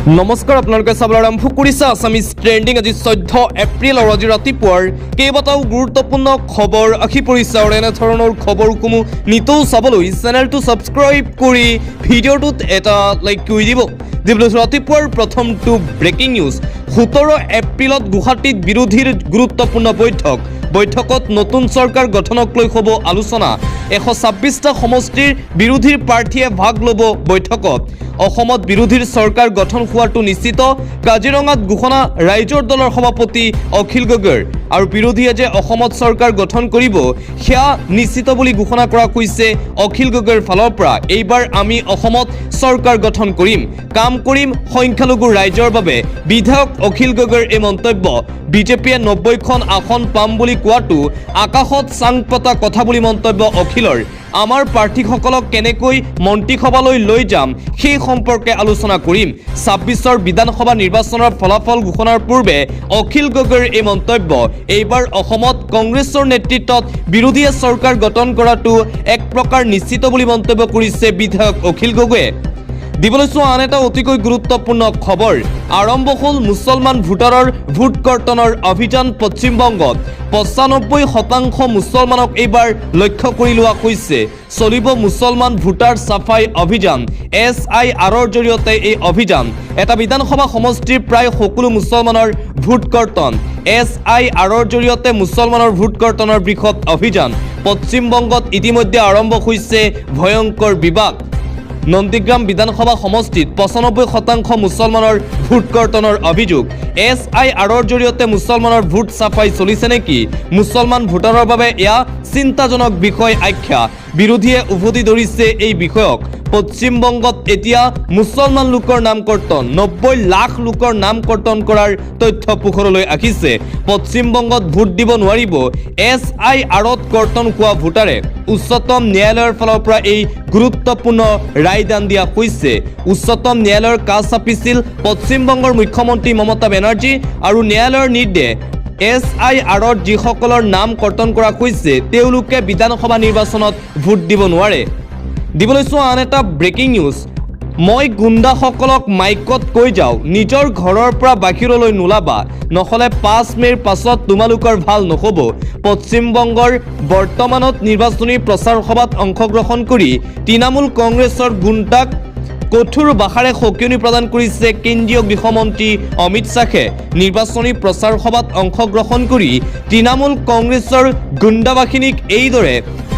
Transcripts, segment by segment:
নমস্কাৰ আপোনালোকে চাবলৈ আৰম্ভ কৰিছে আছামিজ ট্ৰেণ্ডিং আজি 14 এপ্ৰিল আৰু আজি ৰাতিপুৱাৰ কেইবাটাও গুৰুত্বপূৰ্ণ খবৰ আহি পৰিছে আৰু এনেধৰণৰ খবৰসমূহ নিতৌ চাবলৈ চেনেলটো ছাবস্ক্ৰাইব কৰি ভিডিঅ'টোত এটা লাইক কৰি দিব। ৰাতিপুৱাৰ প্ৰথমটো ব্ৰেকিং নিউজ 17 এপ্ৰিলত গুৱাহাটীত বিৰোধীৰ গুৰুত্বপূৰ্ণ বৈঠকত নতুন চৰকাৰ গঠনক লৈ হ'ব আলোচনা। 126টা সমষ্টিৰ বিৰোধীৰ প্ৰাৰ্থীয়ে ভাগ ল'ব বৈঠকত। অসমত বিৰোধীৰ চৰকাৰ গঠন হোৱাটো নিশ্চিত, কাজিৰঙাত ঘোষণা ৰাইজৰ দলৰ সভাপতি অখিল গগৈৰ। আৰু বিৰোধীয়ে যে অসমত চৰকাৰ গঠন কৰিব সেয়া নিশ্চিত বুলি ঘোষণা কৰা হৈছে অখিল গগৈৰ ফালৰ পৰা। এইবাৰ আমি অসমত চৰকাৰ গঠন কৰিম, কাম কৰিম সংখ্যালঘু ৰাইজৰ বাবে, বিধায়ক অখিল গগৈৰ এই মন্তব্য। বিজেপিয়ে 90খন আসন পাম বুলি কোৱাটো আকাশত চাং পতা কথা বুলি মন্তব্য অখিলৰ। আমাৰ প্ৰাৰ্থীসকলক কেনেকৈ মন্ত্ৰীসভালৈ লৈ যাম সেই সম্পৰ্কে আলোচনা কৰিম। 26ৰ বিধানসভা নিৰ্বাচনৰ ফলাফল ঘোষণাৰ পূৰ্বে অখিল গগৈৰ এই মন্তব্য। এইবাৰ অসমত কংগ্ৰেছৰ নেতৃত্বত বিৰোধীয়ে চৰকাৰ গঠন কৰাটো এক প্ৰকাৰ নিশ্চিত বুলি মন্তব্য কৰিছে বিধায়ক অখিল গগৈয়ে। দিবলৈ চোৱা আন এটা অতিকৈ গুৰুত্বপূৰ্ণ খবৰ। আৰম্ভ হ'ল মুছলমান ভোটাৰৰ ভোট কৰ্তনৰ অভিযান পশ্চিমবংগত। 95% মুছলমানক এইবাৰ লক্ষ্য কৰি লোৱা হৈছে। চলিব মুছলমান ভোটাৰ চাফাই অভিযান। SIRৰ জৰিয়তে এই অভিযান। এটা বিধানসভা সমষ্টিৰ প্ৰায় সকলো মুছলমানৰ ভোট কৰ্তন। SIRৰ জৰিয়তে মুছলমানৰ ভোট কৰ্তনৰ বৃহৎ অভিযান। পশ্চিমবংগত ইতিমধ্যে আৰম্ভ হৈছে ভয়ংকৰ বিবাদ। নন্দীগ্ৰাম বিধানসভা সমষ্টিত 95% মুছলমানৰ ভোট কৰ্তনৰ অভিযোগ। SIRৰ জৰিয়তে মুছলমানৰ ভোট চাফাই চলিছে নেকি? মুছলমান ভোটাৰৰ বাবে এয়া চিন্তাজনক বিষয় আখ্যা। বিৰোধীয়ে উভতি ধৰিছে এই বিষয়ক। পশ্চিমবংগত এতিয়া মুছলমান লোকৰ নাম কৰ্তন, 90 লাখ লোকৰ নাম কৰ্তন কৰাৰ তথ্য পোহৰলৈ আহিছে। পশ্চিমবংগত ভোট দিব নোৱাৰিব SIRত কৰ্তন হোৱা ভোটাৰে। উচ্চতম ন্যায়ালয়ৰ ফালৰ পৰা এই গুৰুত্বপূৰ্ণ ৰায়দান দিয়া হৈছে। উচ্চতম ন্যায়ালয়ৰ কাষ চাপিছিল পশ্চিমবংগৰ মুখ্যমন্ত্ৰী মমতা বেনাৰ্জী আৰু ন্যায়ালয়ৰ নিৰ্দেশ SIRত যিসকলৰ নাম কৰ্তন কৰা হৈছে তেওঁলোকে বিধানসভা নিৰ্বাচনত ভোট দিব নোৱাৰে। দিবলৈ চোৱা আন এটা ব্ৰেকিং নিউজ। মই গুণ্ডাসকলক মাইকত কৈ যাওঁ, নিজৰ ঘৰৰ পৰা বাহিৰলৈ নোলাবা, নহ'লে 5 মে'ৰ পাছত তোমালোকৰ ভাল নহ'ব। পশ্চিমবংগৰ বৰ্তমানত নিৰ্বাচনী প্ৰচাৰ সভাত অংশগ্ৰহণ কৰি তৃণমূল কংগ্ৰেছৰ গুণ্ডাক কঠোৰ ভাষাৰে সকিয়নি প্ৰদান কৰিছে কেন্দ্ৰীয় গৃহমন্ত্ৰী অমিত শ্বাহে। নিৰ্বাচনী প্ৰচাৰ সভাত অংশগ্ৰহণ কৰি তৃণমূল কংগ্ৰেছৰ গুণ্ডাবাহিনীক এইদৰে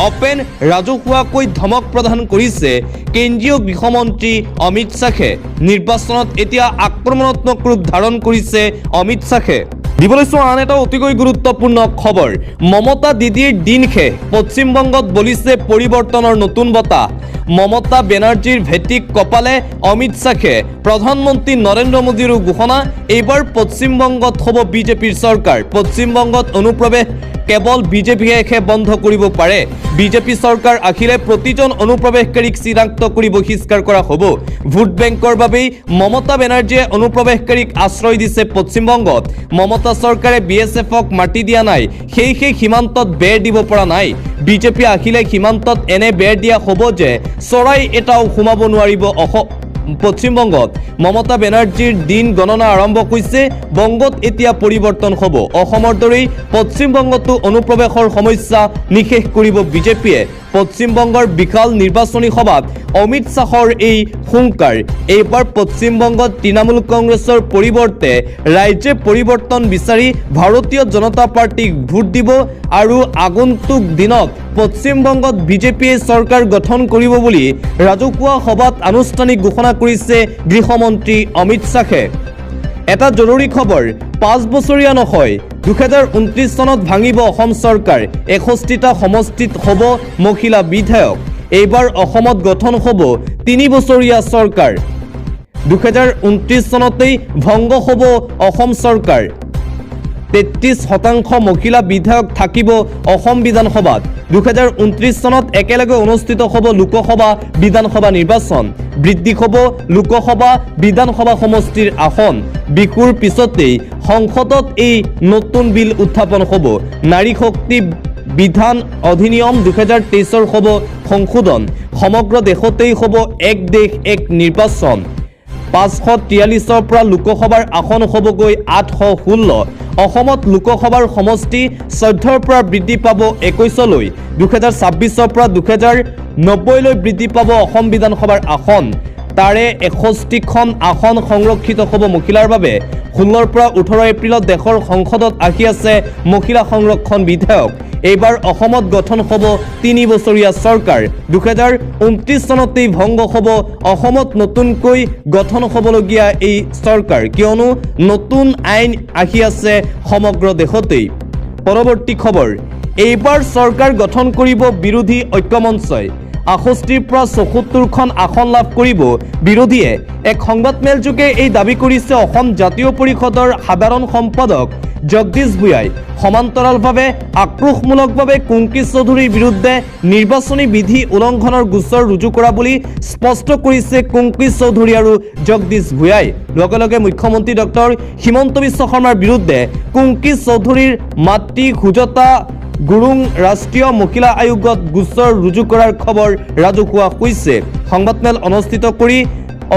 অপেন ৰাজহুৱাকৈ ধমক প্ৰদান কৰিছে কেন্দ্ৰীয় গৃহমন্ত্ৰী অমিত শ্বাহে। নিৰ্বাচনত এতিয়া আক্ৰমণাত্মক ৰূপ ধাৰণ কৰিছে অমিত শ্বাহে। দিবলৈ চোৱা আন এটা অতিকৈ গুৰুত্বপূৰ্ণ খবৰ। মমতা দিদিৰ দিন শেষ, পশ্চিমবংগত বলিছে পৰিৱৰ্তনৰ নতুন বতাহ। মমতা বেনাৰ্জীৰ ভেটিক কপালে অমিত শ্বাহে। প্ৰধানমন্ত্ৰী নৰেন্দ্ৰ মোদীৰো ঘোষণা, এইবাৰ পশ্চিমবংগত হ'ব বিজেপিৰ চৰকাৰ। পশ্চিমবংগত অনুপ্ৰৱেশ কেৱল বিজেপিয়েহে বন্ধ কৰিব পাৰে। বিজেপি চৰকাৰ আহিলে প্ৰতিজন অনুপ্ৰৱেশকাৰীক চিনাক্ত কৰি বহিষ্কাৰ কৰা হ'ব। ভোট বেংকৰ বাবেই মমতা বেনাৰ্জীয়ে অনুপ্ৰৱেশকাৰীক আশ্ৰয় দিছে পশ্চিমবংগত। মমতা চৰকাৰে BSFক মাটি দিয়া নাই, সেয়েহে সীমান্তত বেৰ দিব পৰা নাই। বিজেপি আহিলে সীমান্তত এনে বেৰ দিয়া হ'ব যে চৰাই এটাও সোমাব নোৱাৰিব পশ্চিমবংগত। মমতা বেনাৰ্জীৰ দিন গণনা আৰম্ভ হৈছে। বংগত এতিয়া পৰিৱৰ্তন হ'ব। অসমৰ দৰেই পশ্চিমবংগতো অনুপ্ৰৱেশৰ সমস্যা নিশেষ কৰিব বিজেপিয়ে। পশ্চিমবংগৰ বিশাল নিৰ্বাচনী সভাত অমিত শ্বাহৰ এই হুংকাৰ। এইবাৰ পশ্চিমবংগত তৃণমূল কংগ্ৰেছৰ পৰিৱৰ্তে ৰাইজে পৰিৱৰ্তন বিচাৰি ভাৰতীয় জনতা পাৰ্টীক ভোট দিব আৰু আগন্তুক দিনত পশ্চিমবংগত বিজেপিয়ে চৰকাৰ গঠন কৰিব বুলি ৰাজহুৱা সভাত আনুষ্ঠানিক ঘোষণা কৰিছে গৃহমন্ত্ৰী অমিত শ্বাহে। এটা জৰুৰী খবৰ, 5 বছৰীয়া নহয়, 2029 চনত ভাঙিব অসম চৰকাৰ। 61টা সমষ্টিত হ'ব মহিলা বিধায়ক। এইবাৰ অসমত গঠন হ'ব 3 বছৰীয়া চৰকাৰ। 2029 চনতেই ভংগ হ'ব অসম চৰকাৰ। 33% মহিলা বিধায়ক থাকিব অসম বিধানসভাত। 2029 চনত একেলগে অনুষ্ঠিত হ'ব লোকসভা বিধানসভা নিৰ্বাচন। বৃদ্ধি হ'ব লোকসভা বিধানসভা সমষ্টিৰ আসন। বিহুৰ পিছতেই সংসদত এই নতুন বিল উত্থাপন হ'ব। নাৰী শক্তি বিধান অধিনিয়ম 2023 হ'ব সংশোধন। সমগ্ৰ দেশতেই হ'ব এক দেশ এক নিৰ্বাচন। 543 পৰা লোকসভাৰ আসন হ'বগৈ 816। অসমত লোকসভাৰ সমষ্টি 14 পৰা বৃদ্ধি পাব 21লৈ। 2026 পৰা 2090লৈ বৃদ্ধি পাব অসম বিধানসভাৰ আসন। তাৰে 61খন আসন সংৰক্ষিত হ'ব মহিলাৰ বাবে। 16 পৰা 18 এপ্ৰিলত দেশৰ সংসদত আহি আছে মহিলা সংৰক্ষণ বিধেয়ক। এইবাৰ অসমত গঠন হ'ব 3 বছৰীয়া চৰকাৰ। 2029 চনতেই ভংগ হ'ব অসমত নতুনকৈ গঠন হ'বলগীয়া এই চৰকাৰ, কিয়নো নতুন আইন আহি আছে সমগ্ৰ দেশতেই। পৰৱৰ্তী খবৰ, এইবাৰ চৰকাৰ গঠন কৰিব বিৰোধী ঐক্যমঞ্চই। 68 পৰা 74খন আসন লাভ কৰিব বিৰোধীয়ে। এক সংবাদমেল যোগে এই দাবী কৰিছে অসম জাতীয় পৰিষদৰ সাধাৰণ সম্পাদক জগদীশ ভূঞাই। সমান্তৰালভাৱে আক্ৰোশমূলকভাৱে কুংকি চৌধুৰীৰ বিৰুদ্ধে নিৰ্বাচনী বিধি উলংঘনৰ গোচৰ ৰুজু কৰা বুলি স্পষ্ট কৰিছে কুংকি চৌধুৰী আৰু জগদীশ ভূঞাই। লগে লগে মুখ্যমন্ত্ৰী ডক্টৰ হিমন্ত বিশ্ব শৰ্মাৰ বিৰুদ্ধে কুংকি চৌধুৰীৰ মাতৃ সুজাতা গুৰুং ৰাষ্ট্ৰীয় মহিলা আয়োগত গোচৰ ৰুজু কৰাৰ খবৰ ৰাজহুৱা হৈছে। সংবাদমেল অনুষ্ঠিত কৰি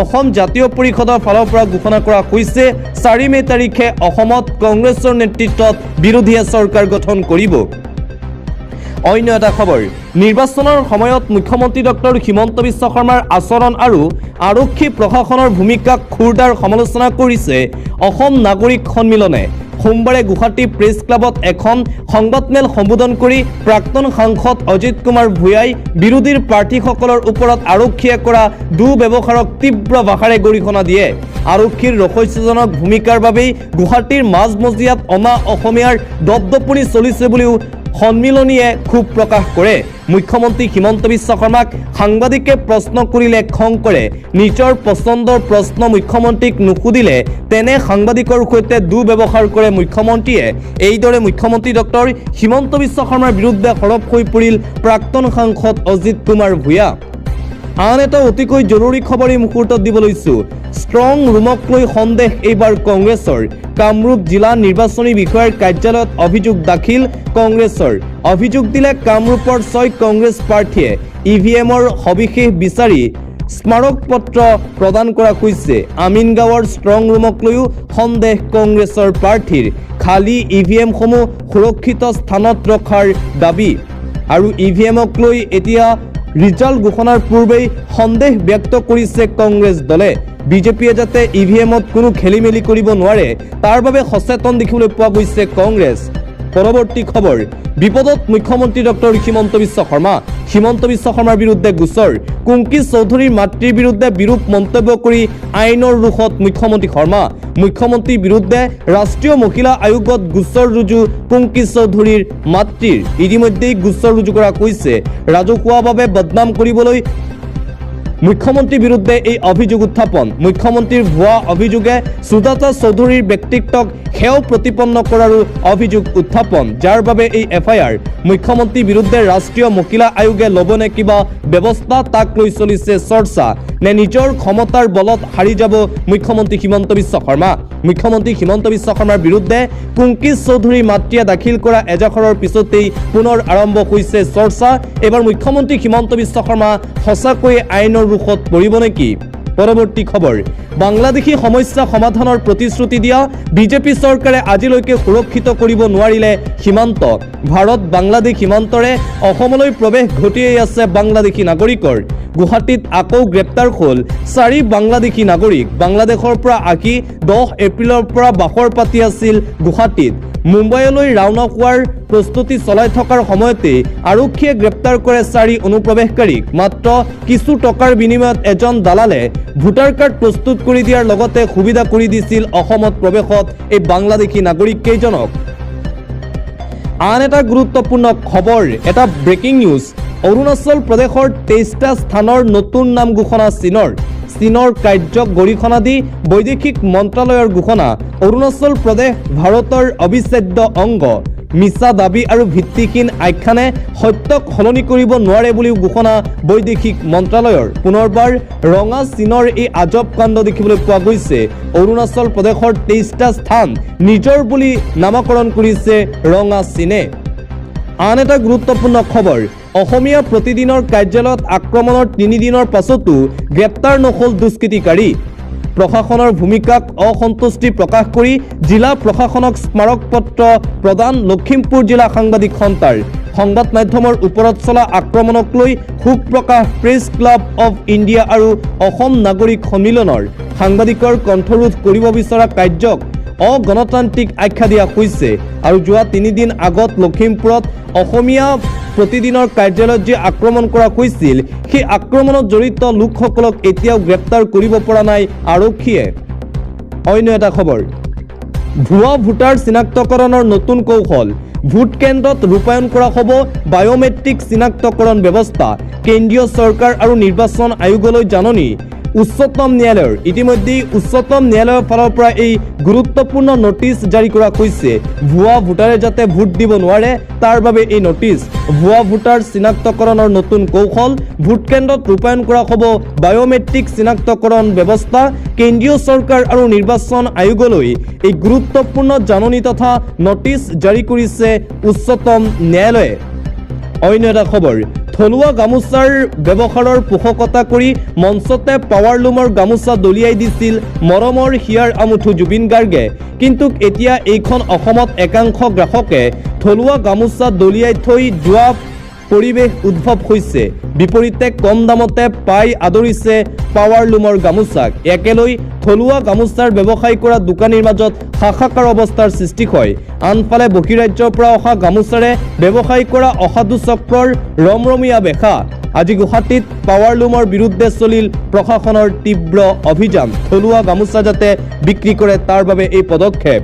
অসম জাতীয় পৰিষদৰ ফালৰ পৰা ঘোষণা কৰা হৈছে 4 মে তাৰিখে অসমত কংগ্ৰেছৰ নেতৃত্বত বিৰোধীয়ে চৰকাৰ গঠন কৰিব। অন্য এটা খবৰ, নিৰ্বাচনৰ সময়ত মুখ্যমন্ত্ৰী ডক্টৰ হিমন্ত বিশ্ব শৰ্মাৰ আচৰণ আৰু আৰক্ষী প্ৰশাসনৰ ভূমিকাক খুৰদাৰ সমালোচনা কৰিছে অসম নাগৰিক সন্মিলনে। সোমবাৰে গুৱাহাটী প্ৰেছ ক্লাবত এখন সংবাদমেল সম্বোধন কৰি প্ৰাক্তন সাংসদ অজিত কুমাৰ ভূঞাই বিৰোধীৰ প্ৰাৰ্থীসকলৰ ওপৰত আৰক্ষীয়ে কৰা দুৰ্ব্যৱহাৰক তীব্ৰ ভাষাৰে গৰিহণা দিয়ে। আৰক্ষীৰ ৰহস্যজনক ভূমিকাৰ বাবেই গুৱাহাটীৰ মাজমজিয়াত অনা অসমীয়াৰ দপদপনি চলিছে বুলিও সন্মিলনীয়ে ক্ষোভ প্ৰকাশ কৰে। মুখ্যমন্ত্ৰী হিমন্ত বিশ্ব শৰ্মাক সাংবাদিকে প্ৰশ্ন কৰিলে খং কৰে। নিজৰ পচন্দৰ প্ৰশ্ন মুখ্যমন্ত্ৰীক নুসুধিলে তেনে সাংবাদিকৰ সৈতে দুৰ্ব্যৱহাৰ কৰে মুখ্যমন্ত্ৰীয়ে। এইদৰে মুখ্যমন্ত্ৰী ডক্টৰ হিমন্ত বিশ্ব শৰ্মাৰ বিৰুদ্ধে সৰব হৈ পৰিল প্ৰাক্তন সাংসদ অজিত কুমাৰ ভূঞা। আন এটা অতিকৈ জৰুৰী খবৰ এই মুহূৰ্তত দিব লৈছো। ষ্ট্ৰং ৰুমক লৈ সন্দেহ এইবাৰ কংগ্ৰেছৰ। কামৰূপ জিলা নিৰ্বাচনী বিষয়াৰ কাৰ্যালয়ত অভিযোগ দাখিল কংগ্ৰেছৰ। অভিযোগ দিলে কামৰূপৰ 6 কংগ্ৰেছ প্ৰাৰ্থীয়ে। ইভিএমৰ সবিশেষ বিচাৰি স্মাৰক পত্ৰ প্ৰদান কৰা হৈছে। আমিনগাঁৱৰ ষ্ট্ৰং ৰুমক লৈও সন্দেহ কংগ্ৰেছৰ প্ৰাৰ্থীৰ। খালী ইভিএমসমূহ সুৰক্ষিত স্থানত ৰখাৰ দাবী আৰু ইভিএমক লৈ এতিয়া ৰিজাল্ট ঘোষণাৰ পূৰ্বেই সন্দেহ ব্যক্ত কৰিছে কংগ্ৰেছ দলে। বিজেপিয়ে যাতে ইভিএমত কোনো খেলিমেলি কৰিব নোৱাৰে তাৰ বাবে সচেতন দেখিবলৈ পোৱা গৈছে কংগ্ৰেছ। পৰৱৰ্তী খবৰ, বিপদত মুখ্যমন্ত্ৰী ডক্টৰ হিমন্ত বিশ্ব শৰ্মা। হিমন্ত বিশ্ব শৰ্মাৰ বিৰুদ্ধে গোচৰ। কুংকি চৌধুৰীৰ মাতৃৰ বিৰুদ্ধে বিৰূপ মন্তব্য কৰি আইনৰ ৰোষত মুখ্যমন্ত্ৰী শৰ্মা। মুখ্যমন্ত্ৰীৰ বিৰুদ্ধে ৰাষ্ট্ৰীয় মহিলা আয়োগত গোচৰ ৰুজু কুংকি চৌধুৰীৰ মাতৃৰ। ইতিমধ্যেই গোচৰ ৰুজু কৰা হৈছে। ৰাজহুৱাভাৱে বদনাম কৰিবলৈ মুখ্যমন্ত্ৰীৰ বিৰুদ্ধে এই অভিযোগ উত্থাপন। মুখ্যমন্ত্ৰীৰ ভুৱা অভিযোগে সুজাতা চৌধুৰীৰ ব্যক্তিত্বক হেয় প্ৰতিপন্ন কৰাৰো অভিযোগ উত্থাপন, যাৰ বাবে এই এফআইআৰ। মুখ্যমন্ত্ৰীৰ বিৰুদ্ধে ৰাষ্ট্ৰীয় মহিলা আয়োগে ল'বনে কিবা ব্যৱস্থা, তাক লৈ চলিছে চৰ্চা। নে নিজৰ ক্ষমতাৰ বলত হাৰি যাব মুখ্যমন্ত্ৰী হিমন্ত বিশ্ব শৰ্মা? মুখ্যমন্ত্ৰী হিমন্ত বিশ্ব শৰ্মাৰ বিৰুদ্ধে কুংকি চৌধুৰীৰ মাতৃয়ে দাখিল কৰা এজাহাৰৰ পিছতেই পুনৰ আৰম্ভ হৈছে চৰ্চা। এইবাৰ মুখ্যমন্ত্ৰী হিমন্ত বিশ্ব শৰ্মা সঁচাকৈয়ে আইনৰ ৰোষত পৰিব নেকি? পৰৱৰ্তী খবৰ, বাংলাদেশী সমস্যা সমাধানৰ প্ৰতিশ্ৰুতি দিয়া বিজেপি চৰকাৰে আজিলৈকে সুৰক্ষিত কৰিব নোৱাৰিলে সীমান্ত। ভাৰত বাংলাদেশ সীমান্তৰে অসমলৈ প্ৰৱেশ ঘটিয়েই আছে বাংলাদেশী নাগৰিকৰ। গুৱাহাটীত আকৌ গ্ৰেপ্তাৰ হ'ল 4 বাংলাদেশী নাগৰিক। বাংলাদেশৰ পৰা আহি 10 এপ্ৰিলৰ পৰা বাসৰ পাতি আছিল গুৱাহাটীত। মুম্বাইলৈ ৰাওনা হোৱাৰ প্ৰস্তুতি চলাই থকাৰ সময়তে আৰক্ষীয়ে গ্ৰেপ্তাৰ কৰে 4 অনুপ্ৰৱেশকাৰীক। মাত্ৰ কিছু টকাৰ বিনিময়ত এজন দালালে ভোটাৰ কাৰ্ড প্ৰস্তুত কৰি দিয়াৰ লগতে সুবিধা কৰি দিছিল অসমত প্ৰৱেশত এই বাংলাদেশী নাগৰিক কেইজনক। আন এটা গুৰুত্বপূৰ্ণ খবৰ, এটা ব্ৰেকিং নিউজ। অৰুণাচল প্ৰদেশৰ 23টা স্থানৰ নতুন নাম ঘোষণা চীনৰ। চীনৰ কাৰ্যক গৰিহণা দি বৈদেশিক মন্ত্ৰালয়ৰ ঘোষণা। অৰুণাচল প্ৰদেশ ভাৰতৰ অবিচ্ছেদ্য অংগ। মিছা দাবী আৰু ভিত্তিহীন আখ্যানে সত্যক সলনি কৰিব নোৱাৰে বুলিও ঘোষণা বৈদেশিক মন্ত্ৰালয়ৰ। পুনৰবাৰ ৰঙা চীনৰ এই আজব কাণ্ড দেখিবলৈ পোৱা গৈছে। অৰুণাচল প্ৰদেশৰ 23টা স্থান নিজৰ বুলি নামাকৰণ কৰিছে ৰঙা চীনে। আন এটা গুৰুত্বপূৰ্ণ খবৰ, অসমীয়া প্ৰতিদিনৰ কাৰ্যালয়ত আক্ৰমণৰ 3 দিনৰ পাছতো গ্ৰেপ্তাৰ নহ'ল দুষ্কৃতিকাৰী। প্ৰশাসনৰ ভূমিকাক অসন্তুষ্টি প্ৰকাশ কৰি জিলা প্ৰশাসনক স্মাৰক পত্ৰ প্ৰদান লখিমপুৰ জিলা সাংবাদিক সন্থাৰ সংবাদ মাধ্যমৰ ওপৰত চলা আক্ৰমণক লৈ ক্ষোভ প্ৰকাশ প্ৰেছ ক্লাব অৱ ইণ্ডিয়া আৰু অসম নাগৰিক সন্মিলনৰ সাংবাদিকৰ কণ্ঠৰোধ কৰিব বিচৰা কাৰ্যক অগণতান্ত্ৰিক আখ্যা দিয়া হৈছে আৰু যোৱা 3 দিন আগত লখিমপুৰত অসমীয়া প্ৰতিদিনৰ কাৰ্যালয়ত যে আক্ৰমণ কৰা হৈছিল সেই আক্ৰমণত জড়িত লোকসকলক এতিয়াও গ্ৰেপ্তাৰ কৰিব পৰা নাই আৰক্ষীয়ে। অন্য এটা খবৰ, ভুৱা ভোটাৰ চিনাক্তকৰণৰ নতুন কৌশল, ভোট কেন্দ্ৰত ৰূপায়ণ কৰা হ'ব বায়োমেট্ৰিক চিনাক্তকৰণ ব্যৱস্থা, কেন্দ্ৰীয় চৰকাৰ আৰু নিৰ্বাচন আয়োগলৈ জাননী। উচ্চতম ন্যায়ালয়ৰ ইতিমধ্যে উচ্চতম ন্যায়ালয়ৰ ফালৰ পৰা এই গুৰুত্বপূৰ্ণ নটিচ জাৰি কৰা হৈছে। ভুৱা ভোটাৰে যাতে ভোট দিব নোৱাৰে তাৰ বাবে এই নটিচ। ভুৱা ভোটাৰ চিনাক্তকৰণৰ নতুন কৌশল, ভোট কেন্দ্ৰত ৰূপায়ণ কৰা হ'ব বায়োমেট্ৰিক চিনাক্তকৰণ ব্যৱস্থা, কেন্দ্ৰীয় চৰকাৰ আৰু নিৰ্বাচন আয়োগলৈ এই গুৰুত্বপূৰ্ণ জাননী তথা নটিচ জাৰি কৰিছে উচ্চতম ন্যায়ালয়ে। অন্য এটা খবৰ, থলুৱা গামোচাৰ ব্যৱহাৰৰ পোষকতা কৰি মঞ্চতে পাৱাৰলুমৰ গামোচা দলিয়াই দিছিল মৰমৰ হিয়াৰ আমুঠু জুবিন গাৰ্গে, কিন্তু এতিয়া এইখন অসমত একাংশ গ্ৰাহকে থলুৱা গামোচা দলিয়াই থৈ যোৱা পৰিৱেশ উদ্ভৱ হৈছে। বিপৰীতে কম দামতে পাই আদৰিছে পাৱাৰলুমৰ গামোচাক। একেলৈ থলুৱা গামোচাৰ ব্যৱসায় কৰা দোকানীৰ মাজত হাহাকাৰ অৱস্থাৰ সৃষ্টি হয়। আনফালে বহিৰাজ্যৰ পৰা অহা গামোচাৰে ব্যৱসায় কৰা অসাধু চক্ৰৰ ৰমৰমীয়া বেশা। আজি গুৱাহাটীত পাৱাৰলুমৰ বিৰুদ্ধে চলিল প্ৰশাসনৰ তীব্ৰ অভিযান। থলুৱা গামোচা যাতে বিক্ৰী কৰে তাৰ বাবে এই পদক্ষেপ।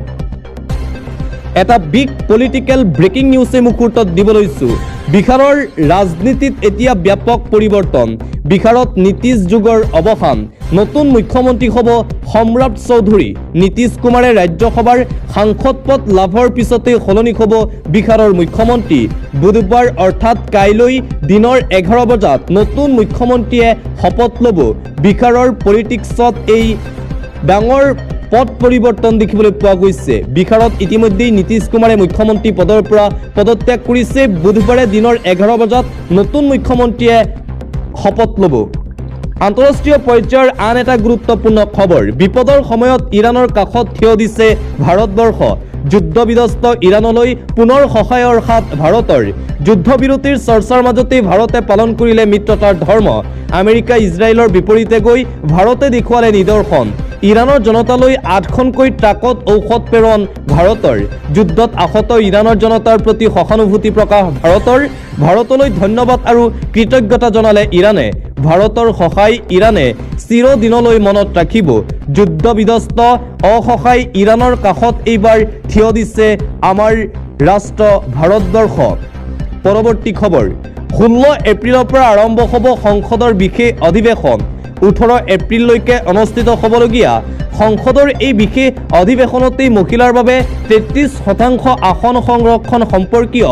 এটা বিগ পলিটিকেল ব্ৰেকিং নিউজ এই মুহূৰ্তত দিব লৈছোঁ। বিহাৰৰ ৰাজনীতিত এতিয়া ব্যাপক পৰিৱৰ্তন। বিহাৰত নীতিশ যুগৰ অৱসান। নতুন মুখ্যমন্ত্ৰী হ'ব সম্ৰাট চৌধুৰী। নীতিশ কুমাৰে ৰাজ্যসভাৰ সাংসদ পদ লাভৰ পিছতেই সলনি হ'ব বিহাৰৰ মুখ্যমন্ত্ৰী। বুধবাৰ অৰ্থাৎ কাইলৈ দিনৰ 11 বজাত নতুন মুখ্যমন্ত্ৰীয়ে শপত ল'ব। বিহাৰৰ পলিটিক্সত এই ডাঙৰ পদ পৰিৱৰ্তন দেখিবলৈ পোৱা গৈছে। বিহাৰত ইতিমধ্যেই নীতিশ কুমাৰে মুখ্যমন্ত্ৰী পদৰ পৰা পদত্যাগ কৰিছে। বুধবাৰে দিনৰ 11 বজাত নতুন মুখ্যমন্ত্ৰীয়ে শপত ল'ব। আন্তঃৰাষ্ট্ৰীয় পৰ্যায়ৰ আন এটা গুৰুত্বপূৰ্ণ খবৰ, বিপদৰ সময়ত ইৰাণৰ কাষত থিয় দিছে ভাৰতবৰ্ষ। যুদ্ধবিধ্বস্ত ইৰাণলৈ পুনৰ সহায়ৰ হাত ভাৰতৰ। যুদ্ধবিৰতিৰ চৰ্চাৰ মাজতেই ভাৰতে পালন কৰিলে মিত্ৰতাৰ ধৰ্ম। আমেৰিকা ইজৰাইলৰ বিপৰীতে গৈ ভাৰতে দেখুৱালে নিদৰ্শন। ইৰাণৰ জনতালৈ 8খনকৈ ট্ৰাকত ঔষধ প্ৰেৰণ ভাৰতৰ। যুদ্ধত আহত ইৰাণৰ জনতাৰ প্ৰতি সহানুভূতি প্ৰকাশ ভাৰতৰ। ভাৰতলৈ ধন্যবাদ আৰু কৃতজ্ঞতা জনালে ইৰাণে। ভাৰতৰ সহায় ইৰাণে চিৰদিনলৈ মনত ৰাখিব। যুদ্ধবিধ্বস্ত অসহায় ইৰাণৰ কাষত এইবাৰ থিয় দিছে আমাৰ ৰাষ্ট্ৰ ভাৰতবৰ্ষ। পৰৱৰ্তী খবৰ, 16 এপ্ৰিলৰ পৰা আৰম্ভ হ'ব সংসদৰ বিশেষ অধিৱেশন। 18 এপ্ৰিললৈকে অনুষ্ঠিত হ'বলগীয়া সংসদৰ এই বিশেষ অধিৱেশনতেই মহিলাৰ বাবে 33% আসন সংৰক্ষণ সম্পৰ্কীয়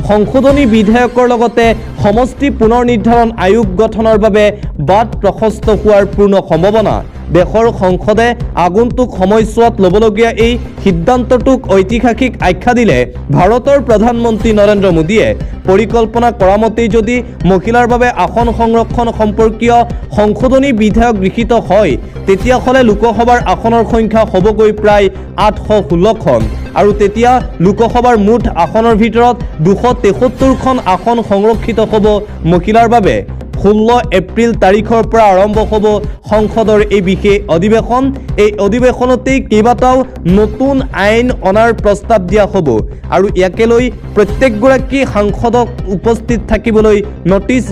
সংশোধনী বিধেয়কৰ লগতে সমষ্টি পুনৰ নিৰ্ধাৰণ আয়োগ গঠনৰ বাবে বাট প্ৰশস্ত হোৱাৰ পূৰ্ণ সম্ভাৱনা। দেশৰ সংসদে আগন্তুক সময়ছোৱাত ল'বলগীয়া এই সিদ্ধান্তটোক ঐতিহাসিক আখ্যা দিলে ভাৰতৰ প্ৰধানমন্ত্ৰী নৰেন্দ্ৰ মোদীয়ে। পৰিকল্পনা কৰা মতেই যদি মহিলাৰ বাবে আসন সংৰক্ষণ সম্পৰ্কীয় সংশোধনী বিধেয়ক গৃহীত হয় তেতিয়াহ'লে লোকসভাৰ আসনৰ সংখ্যা হ'বগৈ প্ৰায় 816খন আৰু তেতিয়া লোকসভাৰ মুঠ আসনৰ ভিতৰত 273খন আসন সংৰক্ষিত হ'ব মহিলাৰ বাবে। 16 এপ্ৰিল তাৰিখৰ পৰা আৰম্ভ হ'ব সংসদৰ এই বিশেষ অধিৱেশন। এই অধিৱেশনতেই কেইবাটাও নতুন আইন অনাৰ প্ৰস্তাৱ দিয়া হ'ব আৰু ইয়াকে লৈ প্ৰত্যেকগৰাকী সাংসদক উপস্থিত থাকিবলৈ নটিচ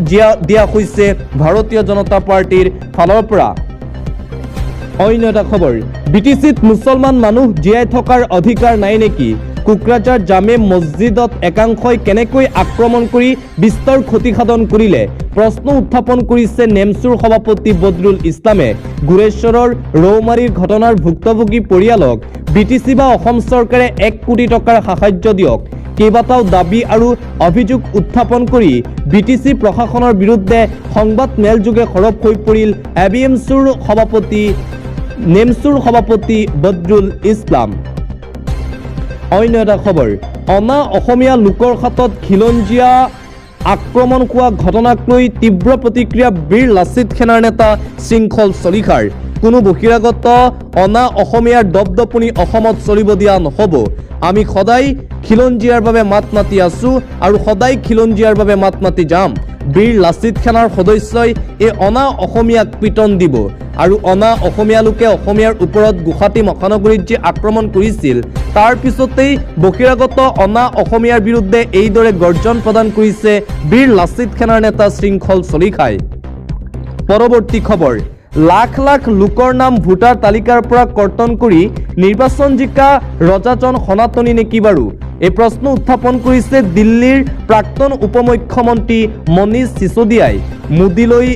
দিয়া হৈছে ভাৰতীয় জনতা পাৰ্টিৰ ফালৰ পৰা। অন্য এটা খবৰ, BTCত মুছলমান মানুহ জীয়াই থকাৰ অধিকাৰ নাই নেকি? কোকৰাঝাৰ জামে মছজিদত একাংশই কেনেকৈ আক্ৰমণ কৰি বিস্তৰ ক্ষতিসাধন কৰিলে প্ৰশ্ন উত্থাপন কৰিছে নেমচুৰ সভাপতি বদৰুল ইছলামে। গুৰেশ্বৰৰ ৰৌমাৰীৰ ঘটনাৰ ভুক্তভোগী পৰিয়ালক BTC বা অসম চৰকাৰে 1 কোটি টকাৰ সাহায্য দিয়ক। কেইবাটাও দাবী আৰু অভিযোগ উত্থাপন কৰি BTC প্ৰশাসনৰ বিৰুদ্ধে সংবাদ মেলযোগে সৰব হৈ পৰিল নেমচুৰ সভাপতি বদৰুল ইছলাম। অন্য এটা খবৰ, অনা অসমীয়া লোকৰ হাতত খিলঞ্জীয়া আক্ৰমণ হোৱা ঘটনাক লৈ তীব্ৰ প্ৰতিক্ৰিয়া বীৰ লাচিত সেনাৰ নেতা শৃংখল চলিহাৰ। কোনো বহিৰাগত অনা অসমীয়াৰ দপদপনি অসমত চলিব দিয়া নহ'ব। আমি সদায় খিলঞ্জীয়াৰ বাবে মাত মাতি আছোঁ আৰু সদায় খিলঞ্জীয়াৰ বাবে মাত মাতি যাম। বীৰ লাচিত সেনাৰ সদস্যই এই অনা অসমীয়াক পিটন দিব আৰু অনা অসমীয়া লোকে অসমীয়াৰ ওপৰত গুৱাহাটী মহানগৰীত যে আক্ৰমণ কৰিছিল তাৰ পিছতেই বহিৰাগত অনা অসমীয়াৰ বিৰুদ্ধে এইদৰে গৰ্জন প্ৰদান কৰিছে বীৰ লাচিত সেনাৰ নেতা শৃংখল চলিহাই। পৰৱৰ্তী খবৰ, লাখ লাখ লোকৰ নাম ভোটাৰ তালিকাৰ পৰা কৰ্তন কৰি নিৰ্বাচন জিকা ৰজাজন সনাতনী নেকি বাৰু? এই প্ৰশ্ন উত্থাপন কৰিছে দিল্লীৰ প্ৰাক্তন উপমুখ্যমন্ত্ৰী মনীষ চিচোদিয়াই। মোদীলৈ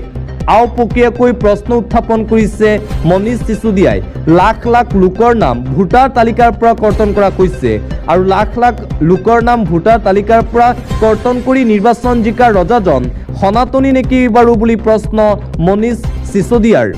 আওপকীয়াকৈ প্ৰশ্ন উত্থাপন কৰিছে মনীষ চিচোদিয়াই। লাখ লাখ লোকৰ নাম ভোটাৰ তালিকাৰ পৰা কৰ্তন কৰা হৈছে আৰু লাখ লাখ লোকৰ নাম ভোটাৰ তালিকাৰ পৰা কৰ্তন কৰি নিৰ্বাচন জিকা ৰজাজন সনাতনী নেকি বাৰু বুলি প্ৰশ্ন মনীষ চিচোদিয়াৰ।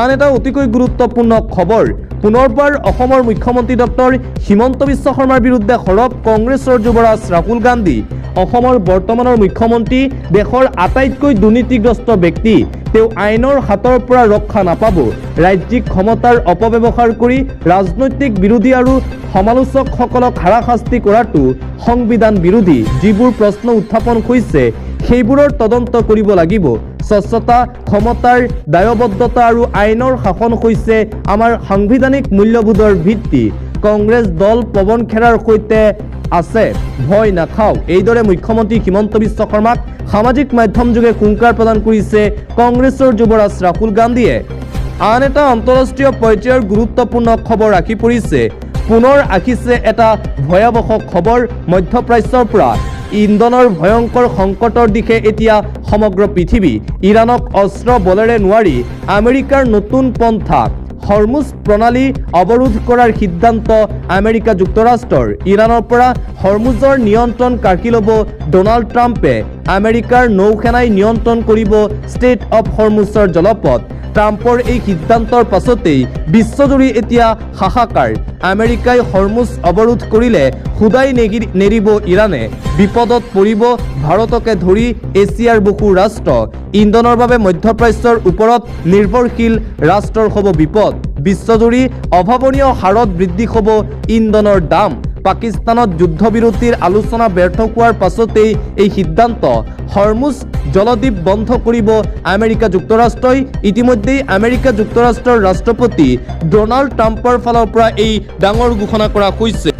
আন এটা অতিকৈ গুৰুত্বপূৰ্ণ খবৰ, পুনৰবাৰ অসমৰ মুখ্যমন্ত্ৰী ডক্টৰ হিমন্ত বিশ্ব শৰ্মাৰ বিৰুদ্ধে সৰব কংগ্ৰেছৰ যুৱৰাজ ৰাহুল গান্ধী। অসমৰ বৰ্তমানৰ মুখ্যমন্ত্ৰী দেশৰ আটাইতকৈ দুৰ্নীতিগ্ৰস্ত ব্যক্তি। তেওঁ আইনৰ হাতৰ পৰা ৰক্ষা নাপাব। ৰাজ্যিক ক্ষমতাৰ অপব্যৱহাৰ কৰি ৰাজনৈতিক বিৰোধী আৰু সমালোচকসকলক হাৰাশাস্তি কৰাটো সংবিধান বিৰোধী। যিবোৰ প্ৰশ্ন উত্থাপন হৈছে সেইবোৰৰ তদন্ত কৰিব লাগিব। স্বচ্ছতা, ক্ষমতাৰ দায়বদ্ধতা আৰু আইনৰ শাসন হৈছে আমাৰ সাংবিধানিক মূল্যবোধৰ ভিত্তি। কংগ্ৰেছ দল পৱন খেৰাৰ সৈতে আছে, ভয় নাখাও। এইদৰে মুখ্যমন্ত্ৰী হিমন্ত বিশ্ব শৰ্মাক সামাজিক মাধ্যম যোগে হুংকাৰ প্ৰদান কৰিছে কংগ্ৰেছৰ যুৱৰাজ ৰাহুল গান্ধীয়ে। আন এটা আন্তঃৰাষ্ট্ৰীয় পৰ্যায়ৰ গুৰুত্বপূৰ্ণ খবৰ আহি পৰিছে। পুনৰ আহিছে এটা ভয়াৱহ খবৰ মধ্যপ্ৰাচ্যৰ পৰা। ইন্ধনৰ ভয়ংকৰ সংকটৰ দিশে এতিয়া সমগ্ৰ পৃথিৱী। ইৰাণক অস্ত্ৰ বলেৰে নোৱাৰি আমেৰিকাৰ নতুন পন্থা। হৰমুজ প্ৰণালী অৱৰোধ কৰাৰ সিদ্ধান্ত আমেৰিকা যুক্তৰাষ্ট্ৰৰ। ইৰাণৰ পৰা হৰমুজৰ নিয়ন্ত্ৰণ কাঢ়ি ল'ব ডোনাল্ড ট্ৰাম্পে। আমেৰিকাৰ নৌসেনাই নিয়ন্ত্ৰণ কৰিব ষ্ট্ৰেইট অৱ হৰমুজৰ জলপথ। ট্ৰাম্পৰ এই সিদ্ধান্তৰ পাছতেই বিশ্বজুৰি এতিয়া হাহাকাৰ। আমেৰিকাই হৰমুজ অৱৰোধ কৰিলে খুদাই নেৰিব ইৰাণে। বিপদত পৰিব ভাৰতকে ধৰি এছিয়াৰ বহু ৰাষ্ট্ৰ। ইন্ধনৰ বাবে মধ্যপ্ৰাচ্যৰ ওপৰত নিৰ্ভৰশীল ৰাষ্ট্ৰৰ হ'ব বিপদ। বিশ্বজুৰি অভাৱনীয় হাৰত বৃদ্ধি হ'ব ইন্ধনৰ দাম। পাকিস্তানত যুদ্ধবিৰতিৰ আলোচনা ব্যৰ্থ হোৱাৰ পাছতেই এই সিদ্ধান্ত। হৰমুজ জলদ্বীপ বন্ধ কৰিব আমেৰিকা যুক্তৰাষ্ট্ৰই। ইতিমধ্যেই আমেৰিকা যুক্তৰাষ্ট্ৰৰ ৰাষ্ট্ৰপতি ডোনাল্ড ট্ৰাম্পৰ ফালৰ পৰা এই ডাঙৰ ঘোষণা কৰা হৈছে।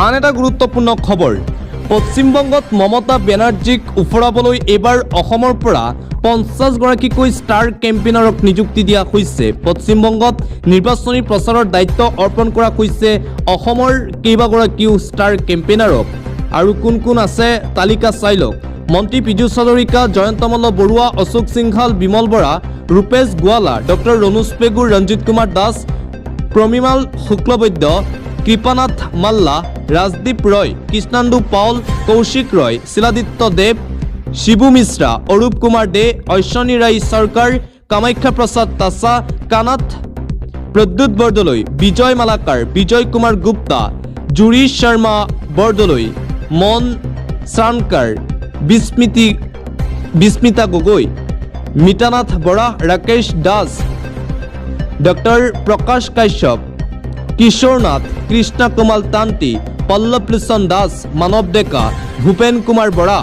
আন এটা গুৰুত্বপূৰ্ণ খবৰ, পশ্চিমবংগত মমতা বেনাৰ্জীক ওফৰাবলৈ এইবাৰ অসমৰ পৰা 50 গৰাকীকৈ ষ্টাৰ কেম্পেইনাৰক নিযুক্তি দিয়া হৈছে। পশ্চিমবংগত নিৰ্বাচনী প্ৰচাৰৰ দায়িত্ব অৰ্পণ কৰা হৈছে অসমৰ কেইবাগৰাকীও ষ্টাৰ কেম্পেইনাৰক। আৰু কোন কোন আছে তালিকা চাই লওক। মন্ত্ৰী পীযুষ হাজৰিকা, জয়ন্ত মল্ল বৰুৱা, অশোক সিংঘাল, বিমল বৰা, ৰূপেশ গোৱালা, ডক্টৰ ৰণোজ পেগুৰ, ৰঞ্জিত কুমাৰ দাস, প্ৰমিমাল শুক্লবৈদ্য, কৃপানাথ মাল্লা, ৰাজদীপ ৰয়, কৃষ্ণান্দু পাউল, কৌশিক ৰয়, শিলাদিত্য দেৱ, শিবু মিশ্ৰা, অৰূপ কুমাৰ দে, ঐশ্বনী ৰায় চৰকাৰ, কামাখ্যা প্ৰসাদ তাছা, কানাথ প্ৰদ্যুৎ বৰদলৈ, বিজয় মালাকাৰ, বিজয় কুমাৰ গুপ্তা, জুৰি শৰ্মা বৰদলৈ, মন শ্ৰানকাৰ, বিস্মিতা গগৈ, মিতানাথ বৰা, ৰাকেশ দাস, ডক্টৰ প্ৰকাশ কাশ্যপ, কিশোৰ নাথ, কৃষ্ণ কুমাৰ তান্তি, পল্লৱ লোচন দাস, মানৱ ডেকা, ভূপেন কুমাৰ বৰা,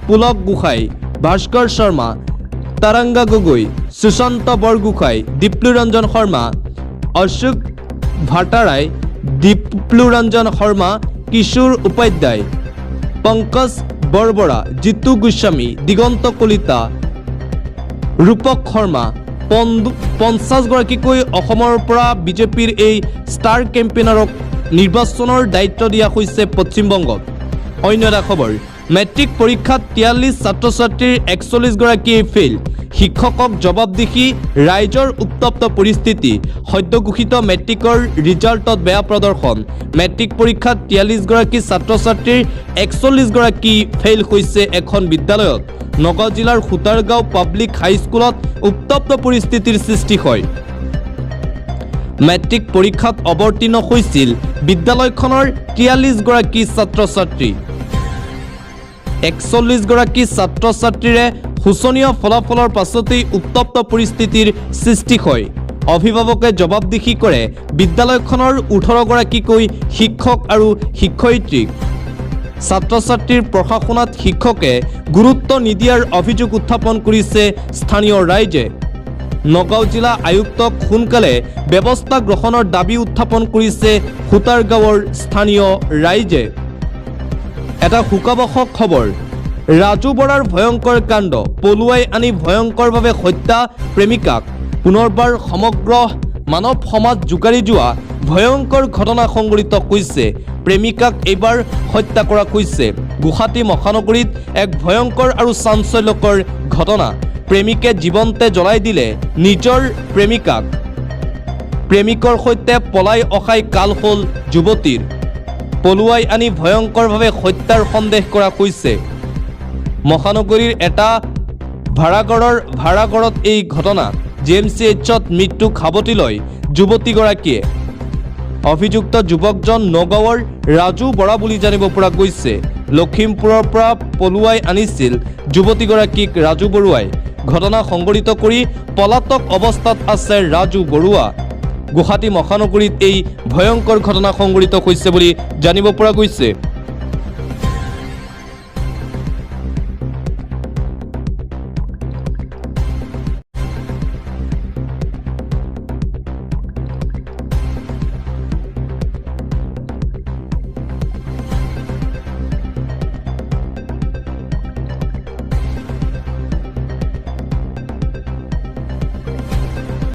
পুলক গোহাঁই, ভাস্কৰ শৰ্মা, তাৰাংগা গগৈ, সুশান্ত বৰগোহাঁই, দীপ্লুৰঞ্জন শৰ্মা, অশোক ভাটাৰাই, দীপ্লুৰঞ্জন শৰ্মা, কিশোৰ উপাধ্যায়, পংকজ বৰবৰা, জিতু গোস্বামী, দিগন্ত কলিতা, ৰূপক শৰ্মা। 50 গৰাকীকৈ অসমৰ পৰা বিজেপিৰ এই ষ্টাৰ কেম্পেইনাৰক নিৰ্বাচনৰ দায়িত্ব দিয়া হৈছে পশ্চিমবংগত। অন্য এটা খবৰ, মেট্ৰিক পৰীক্ষাত 43 ছাত্ৰ ছাত্ৰীৰ 41 গৰাকীয়ে ফেইল। শিক্ষকক জবাবদিহি, ৰাইজৰ উত্তপ্ত পৰিস্থিতি। সদ্য ঘোষিত মেট্ৰিকৰ ৰিজাল্টত বেয়া প্ৰদৰ্শন। মেট্ৰিক পৰীক্ষাত 43 গৰাকী ছাত্ৰ ছাত্ৰীৰ 41 গৰাকী ফেইল হৈছে এখন বিদ্যালয়ত। নগাঁও জিলাৰ সুতাৰগাঁও পাব্লিক হাইস্কুলত উত্তপ্ত পৰিস্থিতিৰ সৃষ্টি হয়। মেট্ৰিক পৰীক্ষাত অৱতীৰ্ণ হৈছিল বিদ্যালয়খনৰ 43 গৰাকী ছাত্ৰ ছাত্ৰী। 41 গৰাকী ছাত্ৰ ছাত্ৰীৰে শোচনীয় ফলাফলৰ পাছতেই উত্তপ্ত পৰিস্থিতিৰ সৃষ্টি হয়। অভিভাৱকে জবাবদিহি কৰে বিদ্যালয়খনৰ 18গৰাকীকৈ শিক্ষক আৰু শিক্ষয়িত্ৰীক। ছাত্ৰ ছাত্ৰীৰ প্ৰশাসনত শিক্ষকে গুৰুত্ব নিদিয়াৰ অভিযোগ উত্থাপন কৰিছে স্থানীয় ৰাইজে। নগাঁও জিলা আয়ুক্তক সোনকালে ব্যৱস্থা গ্ৰহণৰ দাবী উত্থাপন কৰিছে সুতাৰগাঁৱৰ স্থানীয় ৰাইজে। এটা শোকাবহ খবৰ, ৰাজু বৰাৰ ভয়ংকৰ কাণ্ড, পলুৱাই আনি ভয়ংকৰভাৱে হত্যা প্ৰেমিকাক। পুনৰবাৰ সমগ্ৰ মানৱ সমাজ জোকাৰি যোৱা ভয়ংকৰ ঘটনা সংঘটিত হৈছে। প্ৰেমিকাক এইবাৰ হত্যা কৰা হৈছে। গুৱাহাটী মহানগৰীত এক ভয়ংকৰ আৰু চাঞ্চল্যকৰ ঘটনা। প্ৰেমিকে জীৱন্তে জ্বলাই দিলে নিজৰ প্ৰেমিকাক। প্ৰেমিকৰ সৈতে পলাই অহাই কাল হ'ল যুৱতীৰ। পলুৱাই আনি ভয়ংকৰভাৱে হত্যাৰ সন্দেহ কৰা হৈছে। মহানগৰীৰ এটা ভাড়াঘৰত এই ঘটনা। GMCHত মৃত্যুক সাৱটি লয় যুৱতীগৰাকীয়ে। অভিযুক্ত যুৱকজন নগাঁৱৰ ৰাজু বৰা বুলি জানিব পৰা গৈছে। লখিমপুৰৰ পৰা পলুৱাই আনিছিল যুৱতীগৰাকীক ৰাজু বৰুৱাই। ঘটনা সংঘটিত কৰি পলাতক অৱস্থাত আছে ৰাজু বৰুৱা। গুৱাহাটী মহানগৰীত এই ভয়ংকৰ ঘটনা সংঘটিত হৈছে বুলি জানিব পৰা গৈছে।